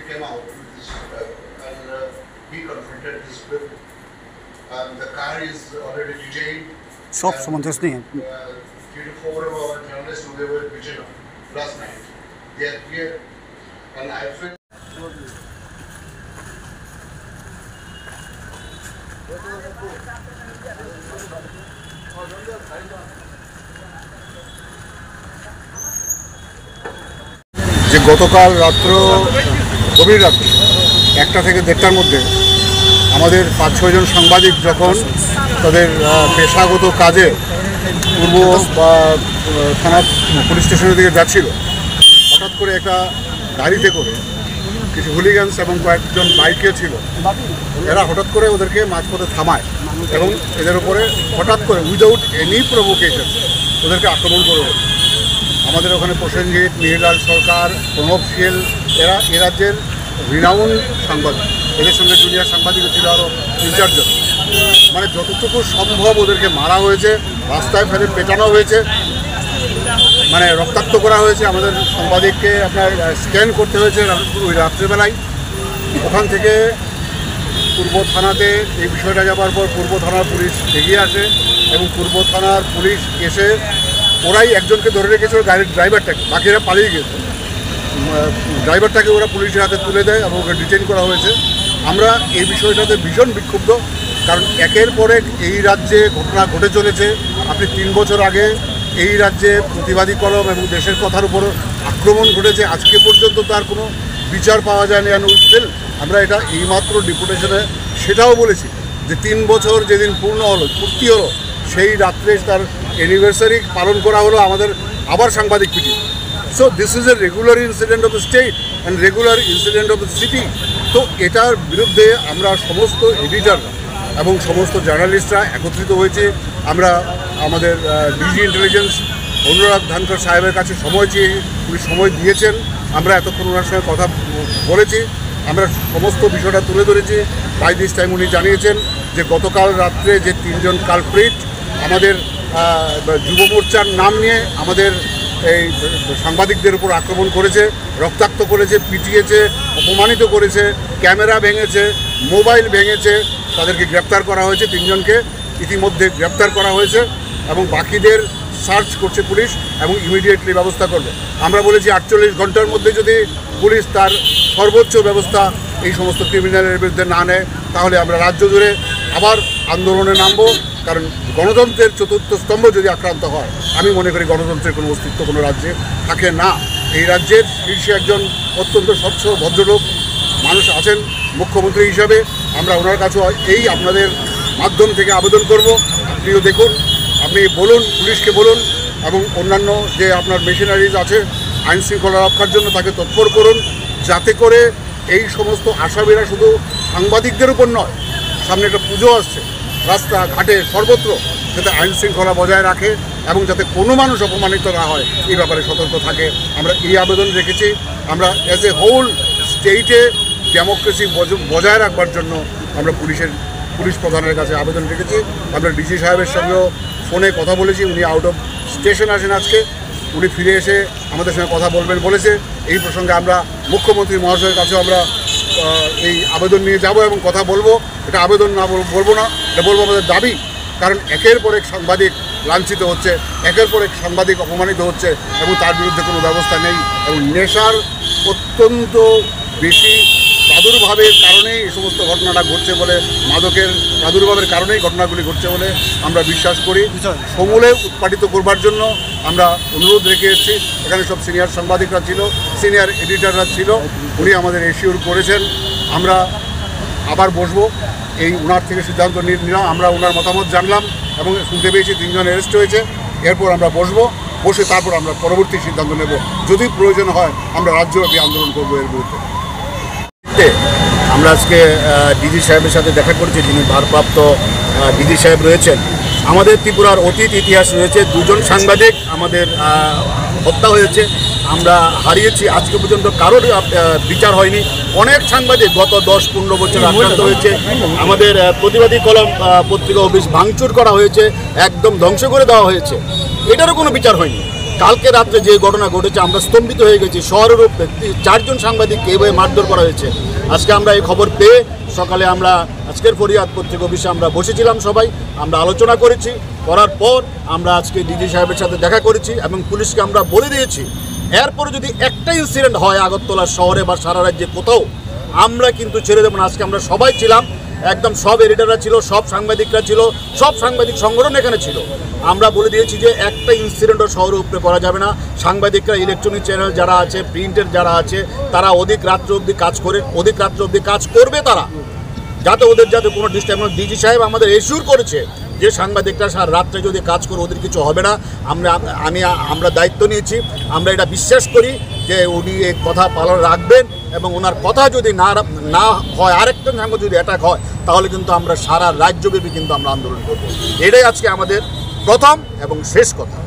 came out with this and he confronted this people. The car is already detained. सब समंजस नहीं है। 3 to 4 of our journalists who they were vigilant last night. They are here, and I feel. যে গতকাল রাত্র গভীর রাত্রে 1টা থেকে 1:30টার মধ্যে আমাদের 5-6 জন সাংবাদিক যখন তাদের পেশাগত কাজে পূর্ব বা থানা পুলিশ স্টেশনের দিকে যাচ্ছিল, হঠাৎ করে একটা গাড়িতে করে কিছু হুলিগানস এবং কয়েকজন বাইকে ছিল, এরা হঠাৎ করে ওদেরকে মাঝপথে থামায় এবং এদের উপরে হঠাৎ করে উইদাউট এনি প্রভোকেশন ওদেরকে আক্রমণ করে। আমাদের ওখানে প্রসেনজিৎ, মিহিরলাল সরকার, প্রণব শীল, এরা এ রাজ্যের রিনাউন সাংবাদিক, এদের সঙ্গে জুনিয়র সাংবাদিকও ছিল আরও 3-4 জন। মানে যতটুকু সম্ভব ওদেরকে মারা হয়েছে, রাস্তায় ফেলে পেটানো হয়েছে, মানে রক্তাক্ত করা হয়েছে। আমাদের সাংবাদিককে আপনার স্ক্যান করতে হয়েছে ওই রাত্রেবেলায়। ওখান থেকে পূর্ব থানাতে এই বিষয়টা যাবার পর পূর্ব থানার পুলিশ এগিয়ে আসে এবং পূর্ব থানার পুলিশ এসে ওরাই একজনকে ধরে রেখেছিল, গাড়ির ড্রাইভারটাকে, বাকিরা পালিয়ে গেছে। ড্রাইভারটাকে ওরা পুলিশের হাতে তুলে দেয় এবং ওকে ডিটেইন করা হয়েছে। আমরা এই বিষয়টাতে ভীষণ বিক্ষুব্ধ, কারণ একের পর এক এই রাজ্যে ঘটনা ঘটে চলেছে। আপনি 3 বছর আগে এই রাজ্যে প্রতিবাদী কলম এবং দেশের কথার উপর আক্রমণ ঘটেছে, আজকে পর্যন্ত তার কোনো বিচার পাওয়া যায়নি। আমরা এটা এইমাত্র ডেপুটেশনে সেটাও বলেছি যে 3 বছর যেদিন পূর্তি হলো সেই রাত্রে তার অ্যানিভার্সারি পালন করা হলো, আমাদের আবার সাংবাদিক পিটি। So this is a regular incident of the state and regular incident of the city. তো এটার বিরুদ্ধে আমরা সমস্ত এডিটররা এবং সমস্ত জার্নালিস্টরা একত্রিত হয়েছে। আমরা আমাদের ডিজি ইন্টেলিজেন্স অনুরাগ ধানকর সাহেবের কাছে সময় চেয়ে উনি সময় দিয়েছেন। আমরা এতক্ষণ ওনার সঙ্গে কথা বলেছি, আমরা সমস্ত বিষয়টা তুলে ধরেছি। বাই দিস টাইম উনি জানিয়েছেন যে গতকাল রাত্রে যে 3 জন কালপ্রিট আমাদের যুব মোর্চার নাম নিয়ে আমাদের এই সাংবাদিকদের উপর আক্রমণ করেছে, রক্তাক্ত করেছে, পিটিয়েছে, অপমানিত করেছে, ক্যামেরা ভেঙেছে, মোবাইল ভেঙেছে, তাদেরকে গ্রেপ্তার করা হয়েছে। 3 জনকে ইতিমধ্যে গ্রেপ্তার করা হয়েছে এবং বাকিদের সার্চ করছে পুলিশ এবং ইমিডিয়েটলি ব্যবস্থা করবে। আমরা বলেছি 48 ঘন্টার মধ্যে যদি পুলিশ তার সর্বোচ্চ ব্যবস্থা এই সমস্ত ক্রিমিনালের বিরুদ্ধে না নেয় তাহলে আমরা রাজ্য জুড়ে আবার আন্দোলনে নামবো। কারণ গণতন্ত্রের 4র্থ স্তম্ভ যদি আক্রান্ত হয়, আমি মনে করি গণতন্ত্রের কোনো অস্তিত্ব কোনো রাজ্যে থাকে না। এই রাজ্যের শীর্ষে একজন অত্যন্ত স্বচ্ছ ভদ্রলোক মানুষ আছেন মুখ্যমন্ত্রী হিসাবে। আমরা ওনার কাছে এই আপনাদের মাধ্যম থেকে আবেদন করব, আপনিও দেখুন, আপনি বলুন, পুলিশকে বলুন এবং অন্যান্য যে আপনার মেশিনারিজ আছে আইন শৃঙ্খলা রক্ষার জন্য তাকে তৎপর করুন, যাতে করে এই সমস্ত আসামিরা শুধু সাংবাদিকদের উপর নয়, সামনে একটা পুজো আসছে, রাস্তাঘাটে সর্বত্র যাতে আইন শৃঙ্খলা বজায় রাখে এবং যাতে কোনো মানুষ অপমানিত না হয় এই ব্যাপারে সতর্ক থাকে। আমরা এই আবেদন রেখেছি। আমরা অ্যাজ এ হোল স্টেটে ডেমোক্রেসি বজায় রাখবার জন্য আমরা পুলিশ প্রধানের কাছে আবেদন রেখেছি। আমরা ডিসি সাহেবের সঙ্গেও ফোনে কথা বলেছি, উনি আউট অফ স্টেশন আসেন আজকে, উনি ফিরে এসে আমাদের সঙ্গে কথা বলবেন বলেছে। এই প্রসঙ্গে আমরা মুখ্যমন্ত্রী মহাশয়ের কাছেও আমরা এই আবেদন নিয়ে যাব এবং কথা বলবো। এটা আবেদন না বলবো না, এটা বলবো আমাদের দাবি। কারণ একের পর এক সাংবাদিক লাঞ্ছিত হচ্ছে, একের পর এক সাংবাদিক অপমানিত হচ্ছে এবং তার বিরুদ্ধে কোনো ব্যবস্থা নেই। এবং নেশার অত্যন্ত বেশি প্রাদুর্ভাবের কারণেই এই সমস্ত ঘটনাটা ঘটছে বলে, মাদকের প্রাদুর্ভাবের কারণেই ঘটনাগুলি ঘটছে বলে আমরা বিশ্বাস করি। সমূলে উৎপাদিত করবার জন্য আমরা অনুরোধ রেখে এসেছি। এখানে সব সিনিয়র সাংবাদিকরা ছিল, সিনিয়র এডিটররা ছিল, উনি আমাদের এশিওর করেছেন। আমরা আবার বসবো, এই ওনার থেকে সিদ্ধান্ত নিলাম, আমরা ওনার মতামত জানলাম এবং শুনতে পেয়েছি 3 জন অ্যারেস্ট হয়েছে। এরপর আমরা বসে তারপর আমরা পরবর্তী সিদ্ধান্ত নেব। যদি প্রয়োজন হয় আমরা রাজ্যব্যাপী আন্দোলন করবো এর বিরুদ্ধে। আমরা আজকে ডিজি সাহেবের সাথে দেখা করেছি, যিনি ভারপ্রাপ্ত ডিজি সাহেব রয়েছেন। আমাদের ত্রিপুরার অতীত ইতিহাস রয়েছে, 2 জন সাংবাদিক আমাদের হত্যা হয়েছে, আমরা হারিয়েছি। আজকে পর্যন্ত কারোর বিচার হয়নি। অনেক সাংবাদিক গত 10-15 বছর আক্রান্ত হয়েছে। আমাদের প্রতিবাদী কলম পত্রিকা অফিস ভাঙচুর করা হয়েছে, একদম ধ্বংস করে দেওয়া হয়েছে। এটারও কোনো বিচার হয়নি। কালকে রাত্রে যে ঘটনা ঘটেছে আমরা স্তম্ভিত হয়ে গেছি। শহরের উপরে 4 জন সাংবাদিককে এইভাবে মারধর করা হয়েছে। আজকে আমরা এই খবর পেয়ে সকালে আমরা আজকের ফরিয়াদ পত্রিকা অফিসে আমরা বসেছিলাম, সবাই আমরা আলোচনা করেছি। করার পর আমরা আজকে ডিজি সাহেবের সাথে দেখা করেছি এবং পুলিশকে আমরা বলে দিয়েছি এরপরে যদি একটা ইনসিডেন্ট হয় আগরতলা শহরে বা সারা রাজ্যে কোথাও, আমরা কিন্তু ছেড়ে দেবো না। আজকে আমরা সবাই ছিলাম, একদম সব এডিটররা ছিল, সব সাংবাদিকরা ছিল, সব সাংবাদিক সংগঠন এখানে ছিল। আমরা বলে দিয়েছি যে একটা ইনসিডেন্টও শহরের উপরে করা যাবে না। সাংবাদিকরা, ইলেকট্রনিক চ্যানেল যারা আছে, প্রিন্টের যারা আছে, তারা অধিক রাত্র অবধি কাজ করে, অধিক রাত্র অবধি কাজ করবে তারা, যাতে ওদের যাতে কোনো ডিস্টার্ব। ডিজি সাহেব আমাদের এশিওর করেছে যে সাংবাদিকরা সারা রাত্রে যদি কাজ করে ওদের কিছু হবে না। আমরা দায়িত্ব নিয়েছি, আমরা এটা বিশ্বাস করি যে উনি এই কথা পালন রাখবেন এবং ওনার কথা যদি না হয়, আরেকটা সাংবাদিক যদি অ্যাটাক হয়, তাহলে কিন্তু আমরা সারা রাজ্যব্যাপী কিন্তু আমরা আন্দোলন করব। এটাই আজকে আমাদের প্রথম এবং শেষ কথা।